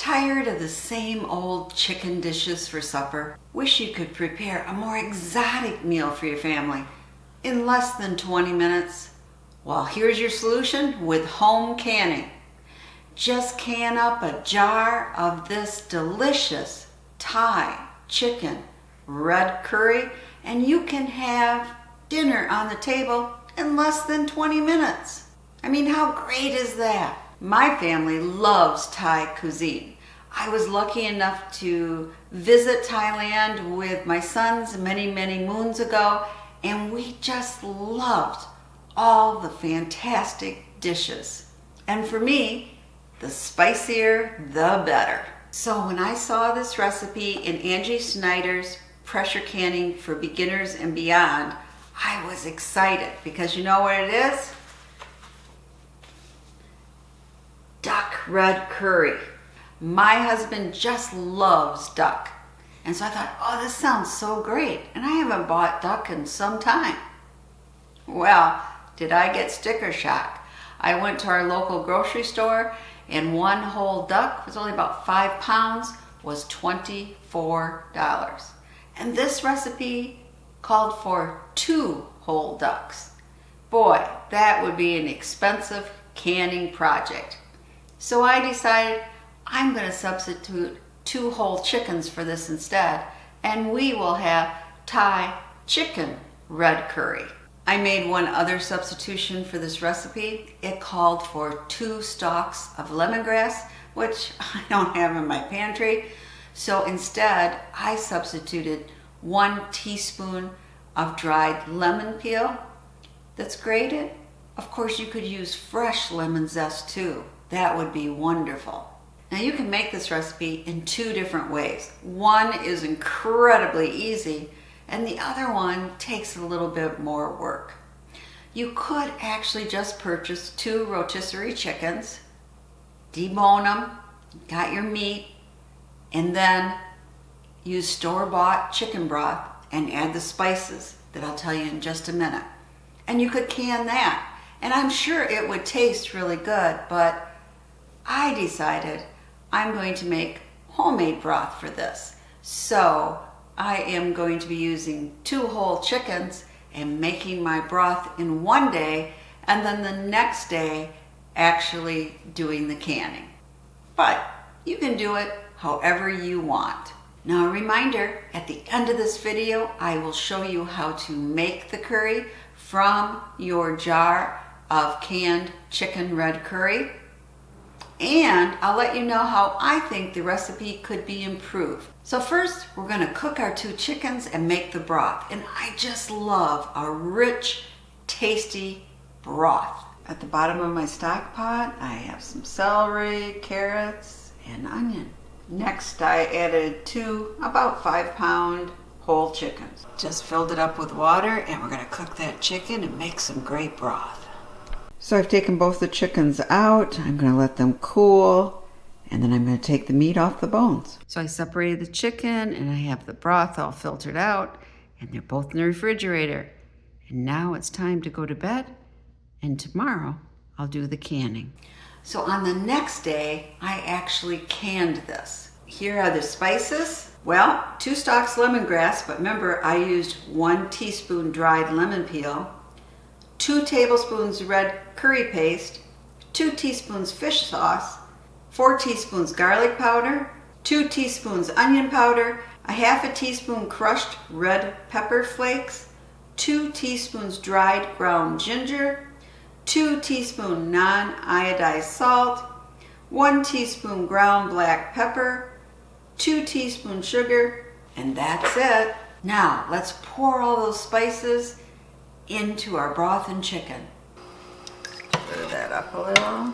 Tired of the same old chicken dishes for supper? Wish you could prepare a more exotic meal for your family in less than 20 minutes? Well, here's your solution with home canning. Just can up a jar of this delicious Thai chicken red curry and you can have dinner on the table in less than 20 minutes. I mean, how great is that? My family loves Thai cuisine. I was lucky enough to visit Thailand with my sons many, many moons ago, and we just loved all the fantastic dishes. And for me, the spicier, the better. So when I saw this recipe in Angie Snyder's Pressure Canning for Beginners and Beyond, I was excited because you know what it is? Duck red curry. My husband just loves duck. And so I thought, oh, this sounds so great. And I haven't bought duck in some time. Well, did I get sticker shock? I went to our local grocery store and one whole duck was only about 5 pounds, was $24. And this recipe called for 2 whole ducks. Boy, that would be an expensive canning project. So I decided I'm going to substitute 2 whole chickens for this instead, and we will have Thai chicken red curry. I made one other substitution for this recipe. It called for 2 stalks of lemongrass, which I don't have in my pantry. So instead, I substituted 1 teaspoon of dried lemon peel that's grated. Of course, you could use fresh lemon zest too. That would be wonderful. Now you can make this recipe in 2 different ways. One is incredibly easy, and the other one takes a little bit more work. You could actually just purchase 2 rotisserie chickens, debone them, got your meat, and then use store-bought chicken broth and add the spices that I'll tell you in just a minute. And you could can that. And I'm sure it would taste really good, but I decided I'm going to make homemade broth for this. So I am going to be using 2 whole chickens and making my broth in one day, and then the next day actually doing the canning. But you can do it however you want. Now a reminder, at the end of this video, I will show you how to make the curry from your jar of canned chicken red curry. And I'll let you know how I think the recipe could be improved. So first, we're going to cook our 2 chickens and make the broth. And I just love a rich, tasty broth. At the bottom of my stock pot, I have some celery, carrots, and onion. Next, I added 2 about 5-pound whole chickens. Just filled it up with water, and we're going to cook that chicken and make some great broth. So I've taken both the chickens out. I'm going to let them cool, and then I'm going to take the meat off the bones. So I separated the chicken, and I have the broth all filtered out, and they're both in the refrigerator. And now it's time to go to bed, and tomorrow I'll do the canning. So on the next day, I actually canned this. Here are the spices. Well, 2 stalks lemongrass, but remember I used 1 teaspoon dried lemon peel, 2 tablespoons red curry paste, 2 teaspoons fish sauce, 4 teaspoons garlic powder, 2 teaspoons onion powder, a half a teaspoon crushed red pepper flakes, 2 teaspoons dried ground ginger, 2 teaspoons non-iodized salt, 1 teaspoon ground black pepper, 2 teaspoons sugar, and that's it. Now let's pour all those spices into our broth and chicken. Stir that up a little.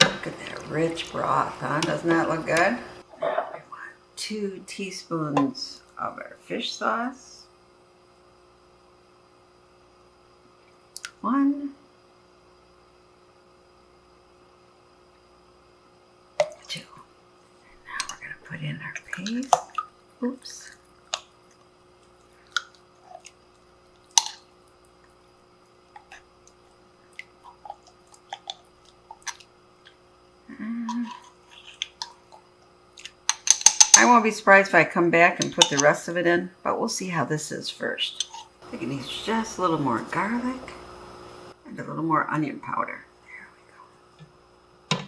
Look at that rich broth, huh? Doesn't that look good? Now we want 2 teaspoons of our fish sauce. 1. 2. And now we're going to put in our paste. Oops. I won't be surprised if I come back and put the rest of it in, but we'll see how this is first. I think it needs just a little more garlic and a little more onion powder. There we go.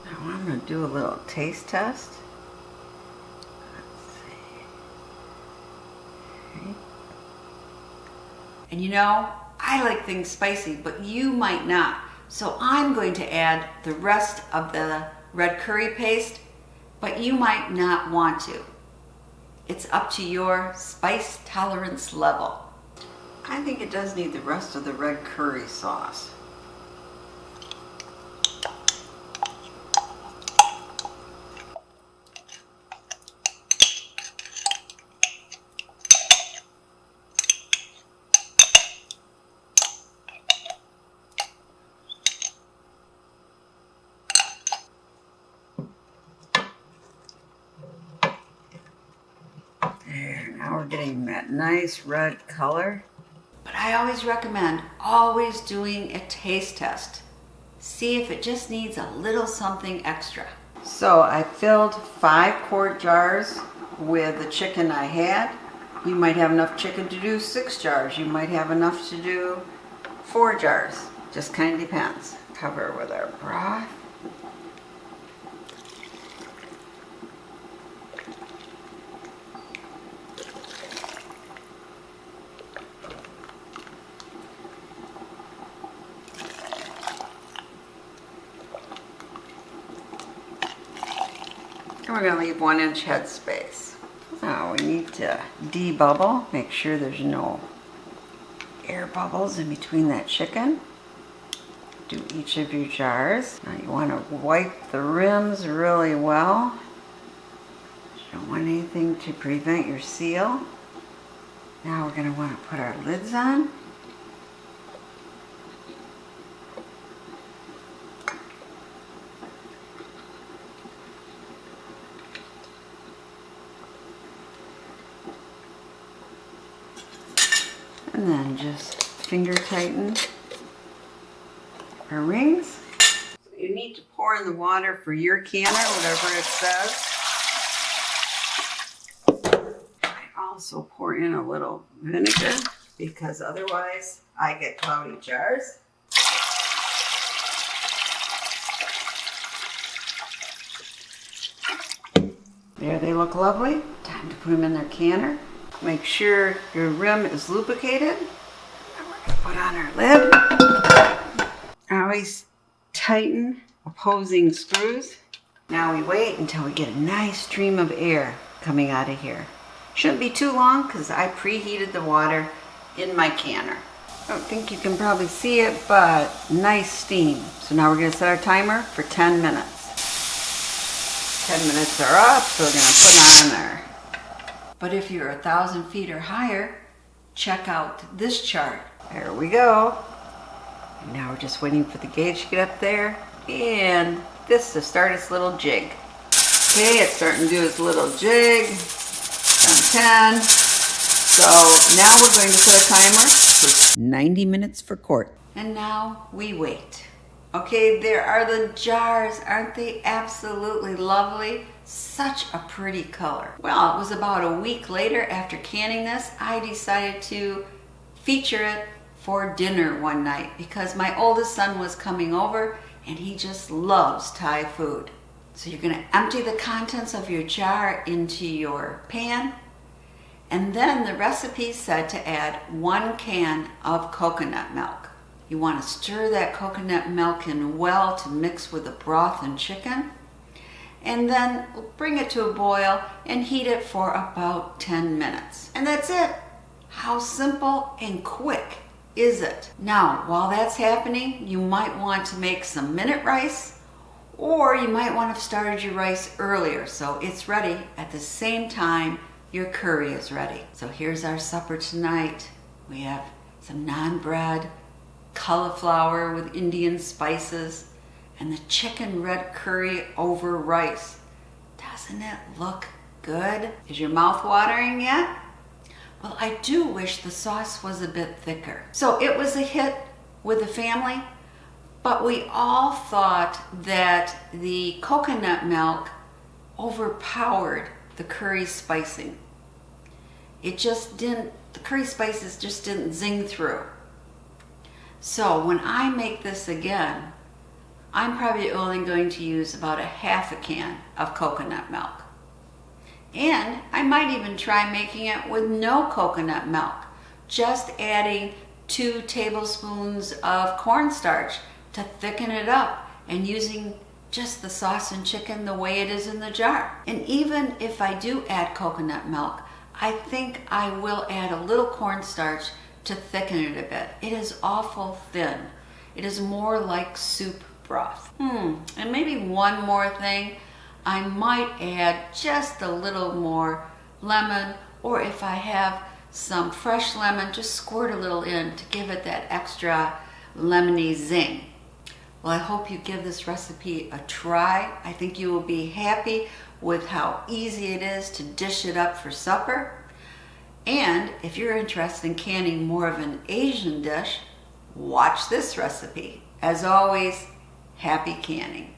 Now I'm going to do a little taste test. Let's see. Okay. And you know, I like things spicy, but you might not. So I'm going to add the rest of the red curry paste, but you might not want to. It's up to your spice tolerance level. I think it does need the rest of the red curry sauce. There, now we're getting that nice red color. But I always recommend always doing a taste test. See if it just needs a little something extra. So I filled 5-quart jars with the chicken I had. You might have enough chicken to do 6 jars. You might have enough to do 4 jars. Just kind of depends. Cover with our broth. And we're going to leave 1-inch head space. Now we need to debubble, make sure there's no air bubbles in between that chicken. Do each of your jars. Now you want to wipe the rims really well. You don't want anything to prevent your seal. Now we're going to want to put our lids on. And then just finger tighten our rings. So you need to pour in the water for your canner, whatever it says. I also pour in a little vinegar because otherwise I get cloudy jars. There they look lovely. Time to put them in their canner. Make sure your rim is lubricated. And we're going to put on our lid. Always tighten opposing screws. Now we wait until we get a nice stream of air coming out of here. Shouldn't be too long because I preheated the water in my canner. I don't think you can probably see it, but nice steam. So now we're going to set our timer for 10 minutes. 10 minutes are up, so we're going to put on our. But if you're 1,000 feet or higher, check out this chart. There we go. And now we're just waiting for the gauge to get up there and this to start its little jig. Okay, it's starting to do its little jig. 10. So now we're going to set a timer for 90 minutes for quart. And now we wait. Okay, there are the jars. Aren't they absolutely lovely? Such a pretty color. Well, it was about a week later after canning this, I decided to feature it for dinner one night because my oldest son was coming over and he just loves Thai food. So you're going to empty the contents of your jar into your pan, and then the recipe said to add 1 can of coconut milk. You want to stir that coconut milk in well to mix with the broth and chicken, and then bring it to a boil and heat it for about 10 minutes. And that's it. How simple and quick is it? Now, while that's happening, you might want to make some minute rice, or you might want to have started your rice earlier so it's ready at the same time your curry is ready. So here's our supper tonight. We have some naan bread, cauliflower with Indian spices, and the chicken red curry over rice. Doesn't it look good? Is your mouth watering yet? Well, I do wish the sauce was a bit thicker. So it was a hit with the family. But we all thought that the coconut milk overpowered the curry spicing. It just didn't, the curry spices just didn't zing through. So when I make this again, I'm probably only going to use about a half a can of coconut milk. And I might even try making it with no coconut milk, just adding 2 tablespoons of cornstarch to thicken it up and using just the sauce and chicken the way it is in the jar. And even if I do add coconut milk, I think I will add a little cornstarch to thicken it a bit. It is awful thin. It is more like soup broth. And maybe one more thing, I might add just a little more lemon, or if I have some fresh lemon, just squirt a little in to give it that extra lemony zing. Well, I hope you give this recipe a try. I think you will be happy with how easy it is to dish it up for supper. And if you're interested in canning more of an Asian dish, watch this recipe. As always, happy canning.